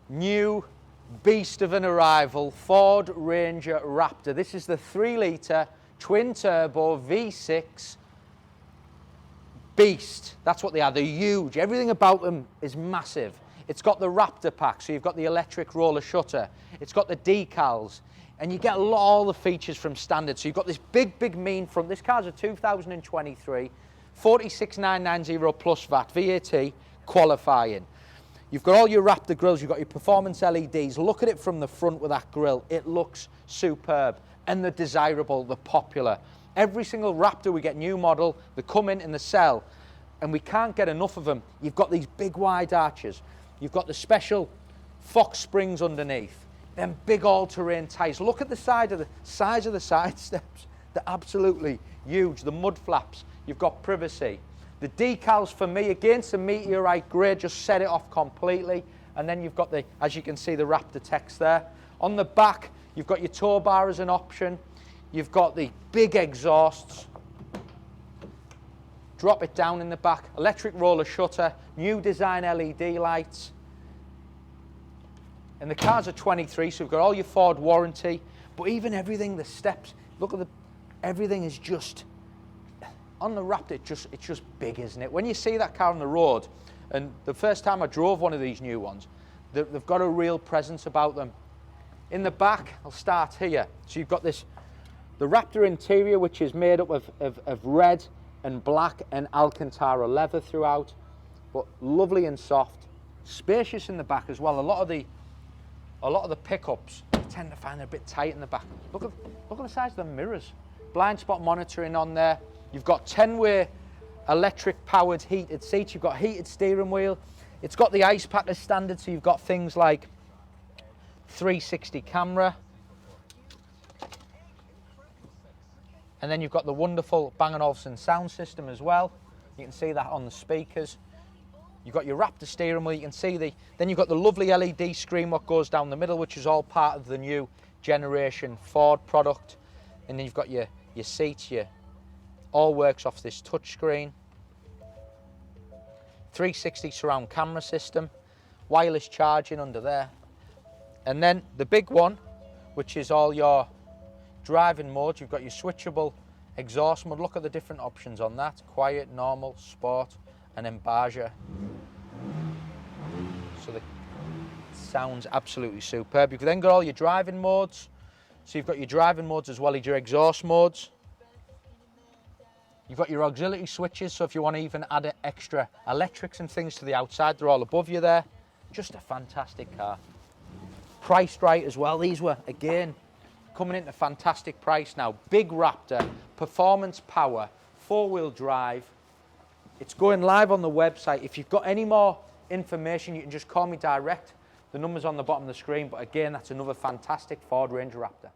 new beast of an arrival, Ford Ranger Raptor. This is the 3-litre twin-turbo V6 beast. That's what they are. They're huge. Everything about them is massive. It's got the Raptor Pack, so you've got the electric roller shutter. It's got the decals, and you get all the features from standard. So you've got this big mean front. This car's a 2023, 46,990 plus VAT, VAT qualifying. You've got all your Raptor grills, you've got your performance LEDs. Look at it from the front with that grill. It looks superb, and they're desirable, they're popular. Every single Raptor we get new model, they come in the sell, and we can't get enough of them. You've got these big wide arches. You've got the special Fox springs underneath, them big all-terrain tyres. Look at the size of the side steps. They're absolutely huge. The mud flaps, you've got privacy. The decals for me, against the Meteor Grey, just set it off completely. And then you've got the, as you can see, the Raptor text there. On the back, you've got your tow bar as an option. You've got the big exhausts. Drop it down in the back. Electric roller shutter, new design LED lights. And the car's a 23, so we've got all your Ford warranty. But even everything, the steps, look at everything is just, on the Raptor, it's just big, isn't it? When you see that car on the road, and the first time I drove one of these new ones, they've got a real presence about them. In the back, I'll start here. So you've got this, the Raptor interior, which is made up of red and black and Alcantara leather throughout, but lovely and soft. Spacious in the back as well. A lot of the pickups, you tend to find they're a bit tight in the back. Look at the size of the mirrors. Blind spot monitoring on there. You've got 10-way electric powered heated seats. You've got heated steering wheel. It's got the ice pack as standard, so you've got things like 360 camera. And then you've got the wonderful Bang & Olufsen sound system as well. You can see that on the speakers. You've got your Raptor steering wheel. You can see then you've got the lovely LED screen what goes down the middle, which is all part of the new generation Ford product. And then you've got your seats, all works off this touch screen. 360 surround camera system, wireless charging under there. And then the big one, which is all your driving modes. You've got your switchable exhaust mode. Look at the different options on that. Quiet, normal, sport, and Embarger. So the sounds absolutely superb. You've then got all your driving modes. So you've got your driving modes as well as your exhaust modes. You've got your auxiliary switches, so if you want to even add extra electrics and things to the outside, they're all above you there. Just a fantastic car. Priced right as well. These were, again, coming into fantastic price now. Big Raptor, performance power, 4-wheel drive. It's going live on the website. If you've got any more information, you can just call me direct. The number's on the bottom of the screen, but again, that's another fantastic Ford Ranger Raptor.